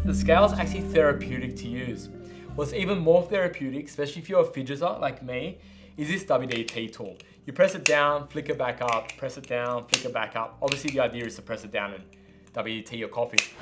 the scale is actually therapeutic to use. What's even more therapeutic, especially if you're a fidgeter like me, is this WD-T tool. You press it down, flick it back up, press it down, flick it back up. Obviously the idea is to press it down and WD-T your coffee.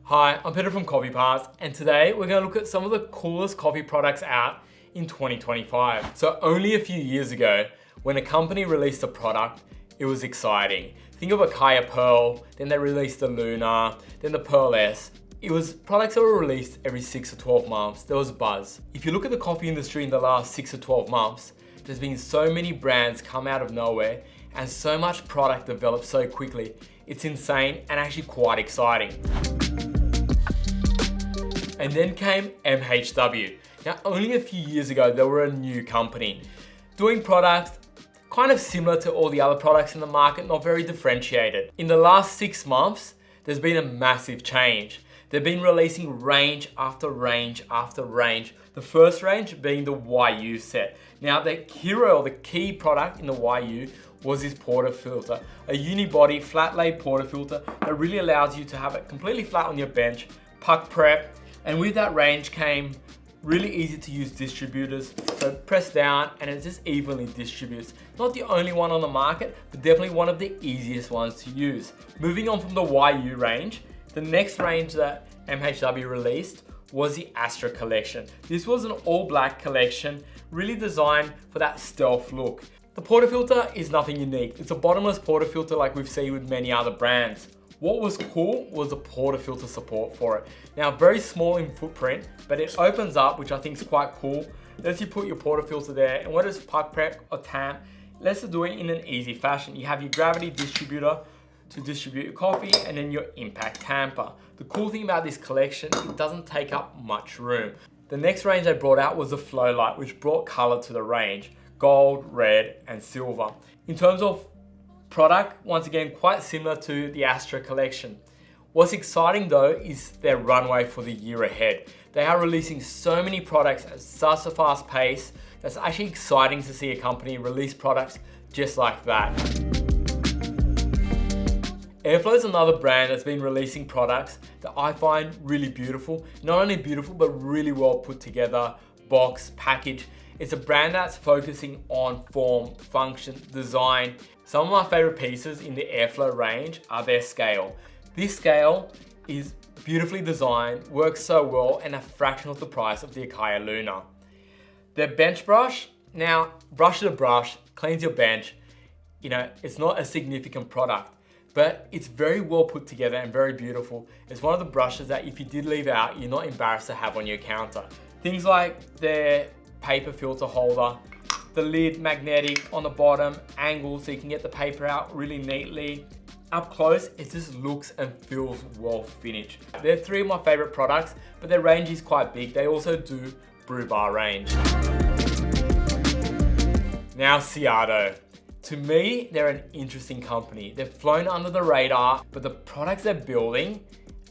Hi, I'm Peter from Coffee Parts, and today we're going to look at some of the coolest coffee products out in 2025. So only a few years ago, when a company released a product, it was exciting. Think of a Kaya Pearl, then they released the Luna, then the Pearl S. It was products that were released every 6 or 12 months. There was buzz. If you look at the coffee industry in the last 6 or 12 months, there's been so many brands come out of nowhere and so much product developed so quickly. It's insane and actually quite exciting. And then came MHW. Now, only a few years ago, they were a new company doing products kind of similar to all the other products in the market, not very differentiated. In the last 6 months, there's been a massive change. They've been releasing range after range after range. The first range being the YU set. Now, the hero, or the key product in the YU was this portafilter, a unibody flat lay portafilter that really allows you to have it completely flat on your bench, puck prep, and with that range came really easy to use distributors. So press down and it just evenly distributes. Not the only one on the market, but definitely one of the easiest ones to use. Moving on from the YU range, the next range that MHW released was the ASTRA Collection. This was an all black collection, really designed for that stealth look. The portafilter is nothing unique. It's a bottomless portafilter like we've seen with many other brands. What was cool was the portafilter support for it. Now, very small in footprint, but it opens up, which I think is quite cool. Lets you put your portafilter there, and whether it's puck prep or tamp, lets you do it in an easy fashion. You have your gravity distributor to distribute your coffee, and then your impact tamper. The cool thing about this collection, it doesn't take up much room. The next range they brought out was the FLOWLIGHT, which brought color to the range. Gold, red, and silver. In terms of product, once again, quite similar to the ASTRA Collection. What's exciting though is their runway for the year ahead. They are releasing so many products at such a fast pace that's actually exciting to see a company release products just like that. Airflow is another brand that's been releasing products that I find really beautiful. Not only beautiful, but really well put together, box, package. It's a brand that's focusing on form, function, design. Some of my favorite pieces in the Airflow range are their scale. This scale is beautifully designed, works so well, and a fraction of the price of the Akaya Luna. Their bench brush, now brush to brush, cleans your bench. You know, it's not a significant product, but it's very well put together and very beautiful. It's one of the brushes that if you did leave out, you're not embarrassed to have on your counter. Things like their paper filter holder, the lid magnetic on the bottom, angle so you can get the paper out really neatly. Up close, it just looks and feels well finished. They're three of my favorite products, but their range is quite big. They also do brew bar range. Now Ceado. To me, they're an interesting company. They've flown under the radar, but the products they're building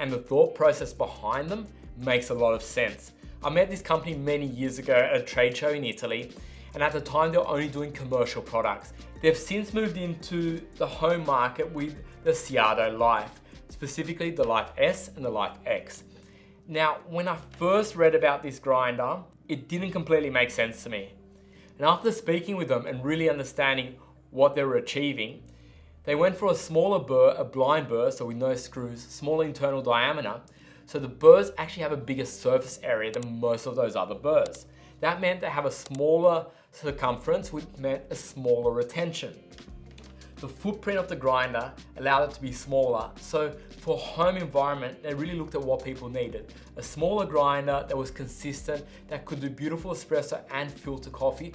and the thought process behind them makes a lot of sense. I met this company many years ago at a trade show in Italy, and at the time they were only doing commercial products. They've since moved into the home market with the Ceado Life, specifically the Life S and the Life X. Now, when I first read about this grinder, it didn't completely make sense to me. And after speaking with them and really understanding what they were achieving, they went for a smaller burr, a blind burr, so with no screws, smaller internal diameter, so the burrs actually have a bigger surface area than most of those other burrs. That meant they have a smaller circumference, which meant a smaller retention. The footprint of the grinder allowed it to be smaller, so for home environment, they really looked at what people needed. A smaller grinder that was consistent, that could do beautiful espresso and filter coffee,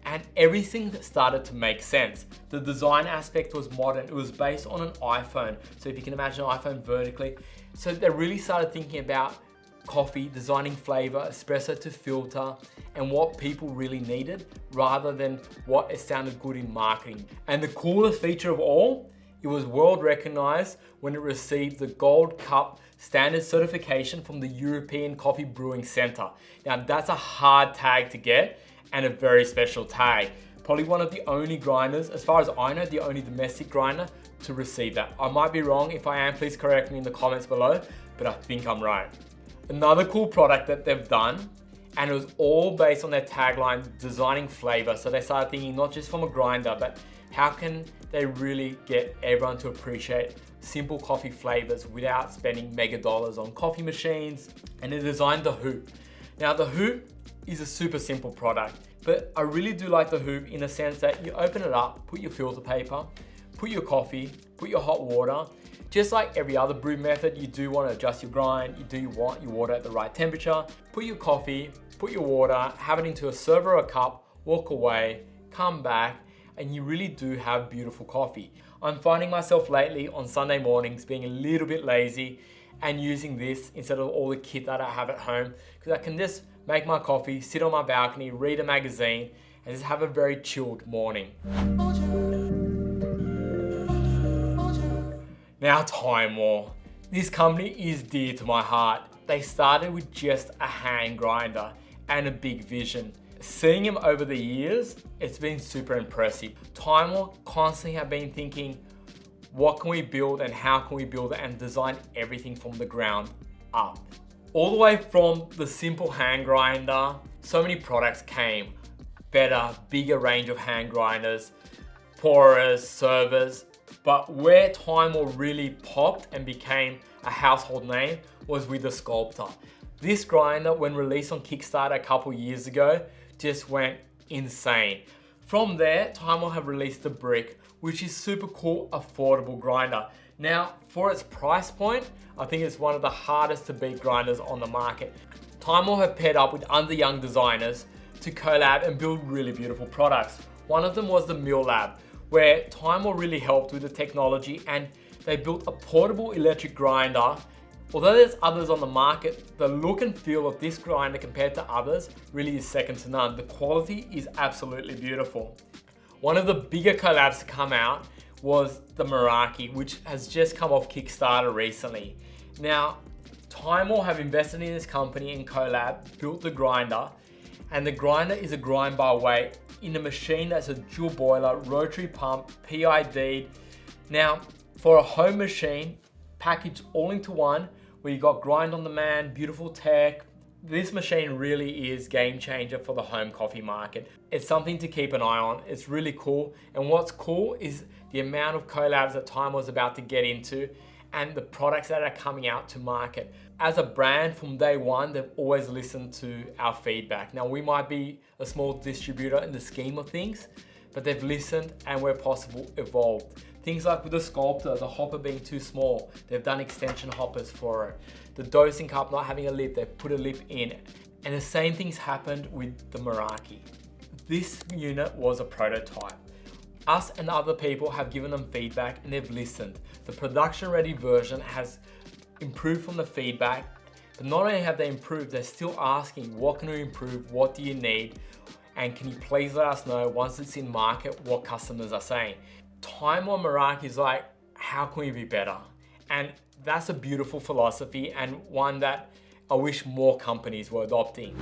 and everything started to make sense. The design aspect was modern. It was based on an iPhone. So if you can imagine an iPhone vertically. So they really started thinking about coffee, designing flavor, espresso to filter, and what people really needed rather than what it sounded good in marketing. And the coolest feature of all, it was world recognized when it received the Gold Cup standard certification from the European Coffee Brewing Center. Now that's a hard tag to get, and a very special tag. Probably one of the only grinders, as far as I know, the only domestic grinder to receive that. I might be wrong. If I am, please correct me in the comments below, but I think I'm right. Another cool product that they've done, and it was all based on their tagline, designing flavor. So they started thinking not just from a grinder, but how can they really get everyone to appreciate simple coffee flavors without spending mega dollars on coffee machines. And they designed the Hoop. Now the Hoop is a super simple product, but I really do like the Hoop in the sense that you open it up, put your filter paper, put your coffee, put your hot water. Just like every other brew method, you do want to adjust your grind, you do want your water at the right temperature. Put your coffee, put your water, have it into a server or a cup, walk away, come back, and you really do have beautiful coffee. I'm finding myself lately on Sunday mornings being a little bit lazy and using this instead of all the kit that I have at home, because I can just make my coffee, sit on my balcony, read a magazine, and just have a very chilled morning. Now Timemore. This company is dear to my heart. They started with just a hand grinder and a big vision. Seeing them over the years, it's been super impressive. Timemore constantly have been thinking, what can we build and how can we build it, and design everything from the ground up. All the way from the simple hand grinder, so many products came. Better, bigger range of hand grinders, pourers, servers. But where Timemore really popped and became a household name was with the Scluptor. This grinder, when released on Kickstarter a couple years ago, just went insane. From there, Timemore have released the Brick, which is super cool, affordable grinder. Now, for its price point, I think it's one of the hardest to beat grinders on the market. Timemore have paired up with other young designers to collab and build really beautiful products. One of them was the Millab, where Timemore really helped with the technology, and they built a portable electric grinder. Although there's others on the market, the look and feel of this grinder compared to others really is second to none. The quality is absolutely beautiful. One of the bigger collabs to come out was the Meraki, which has just come off Kickstarter recently. Now, Timemore have invested in this company in collab, built the grinder, and the grinder is a grind by weight in a machine that's a dual boiler, rotary pump, PID. Now, for a home machine, packaged all into one, where you got grind on demand, beautiful tech. This machine really is game changer for the home coffee market. It's something to keep an eye on. It's really cool. And what's cool is the amount of collabs that Timemore's about to get into and the products that are coming out to market. As a brand from day one, they've always listened to our feedback. Now, we might be a small distributor in the scheme of things, but they've listened and where possible evolved. Things like with the Scluptor, the hopper being too small, they've done extension hoppers for it. The dosing cup not having a lip, they've put a lip in. And the same things happened with the Meraki. This unit was a prototype. Us and other people have given them feedback and they've listened. The production ready version has improved from the feedback, but not only have they improved, they're still asking, what can we improve? What do you need? And can you please let us know once it's in market what customers are saying? Timemore Meraki is like, how can we be better? And that's a beautiful philosophy and one that I wish more companies were adopting.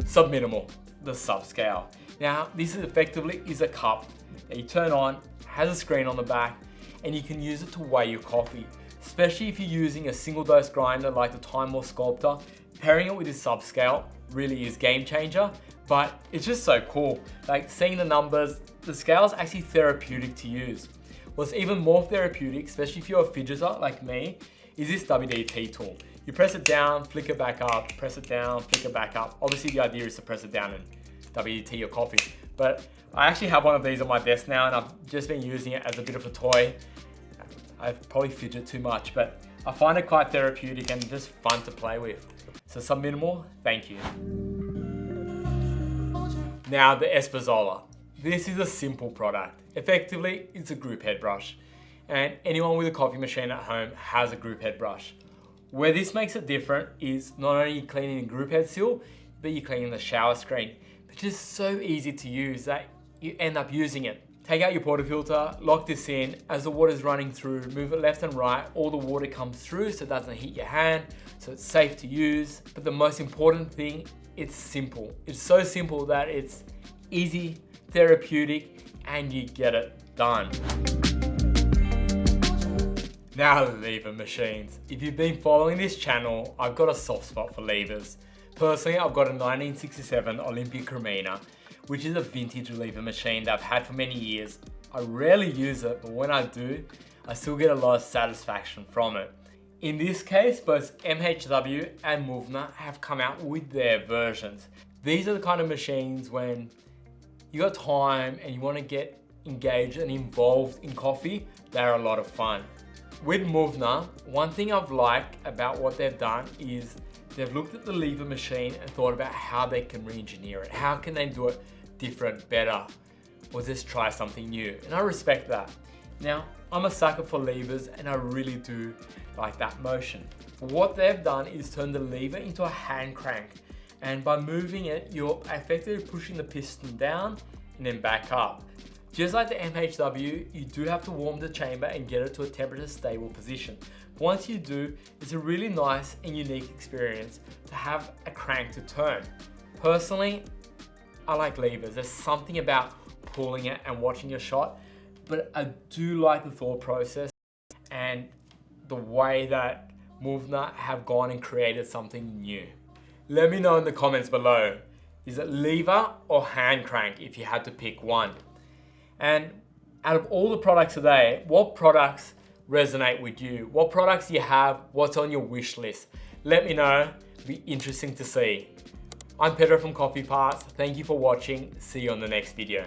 Subminimal, the Subscale. Now, this is effectively a cup that you turn on, has a screen on the back, and you can use it to weigh your coffee. Especially if you're using a single dose grinder like the Timemore Scluptor, pairing it with this Subscale really is game changer, but it's just so cool. Like seeing the numbers, the scale is actually therapeutic to use. What's even more therapeutic, especially if you're a fidgeter like me, is this WD-T tool. You press it down, flick it back up, press it down, flick it back up. Obviously the idea is to press it down and WD-T your coffee. But I actually have one of these on my desk now and I've just been using it as a bit of a toy. I probably fidget too much, but I find it quite therapeutic and just fun to play with. So Subminimal, thank you. Now the Espresso. This is a simple product. Effectively, it's a group head brush. And anyone with a coffee machine at home has a group head brush. Where this makes it different is not only cleaning the group head seal, but you're cleaning the shower screen. Which is so easy to use that you end up using it. Take out your portafilter, lock this in. As the water is running through, move it left and right. All the water comes through so it doesn't hit your hand, so it's safe to use. But the most important thing, it's simple. It's so simple that it's easy, therapeutic, and you get it done. Now the lever machines. If you've been following this channel, I've got a soft spot for levers. Personally, I've got a 1967 Olympia Cremina, which is a vintage lever machine that I've had for many years. I rarely use it, but when I do, I still get a lot of satisfaction from it. In this case, both MHW and Movna have come out with their versions. These are the kind of machines when you got time and you want to get engaged and involved in coffee, they're a lot of fun. With Movna, one thing I've liked about what they've done is they've looked at the lever machine and thought about how they can re-engineer it. How can they do it different, better, or just try something new? And I respect that. Now, I'm a sucker for levers and I really do like that motion. What they've done is turn the lever into a hand crank. And by moving it, you're effectively pushing the piston down and then back up. Just like the MHW, you do have to warm the chamber and get it to a temperature stable position. But once you do, it's a really nice and unique experience to have a crank to turn. Personally, I like levers. There's something about pulling it and watching your shot, but I do like the thought process and the way that Movna have gone and created something new. Let me know in the comments below, is it lever or hand crank if you had to pick one? And out of all the products today, what products resonate with you? What products do you have? What's on your wish list? Let me know. It'll be interesting to see. I'm Pedro from Coffee Parts. Thank you for watching. See you on the next video.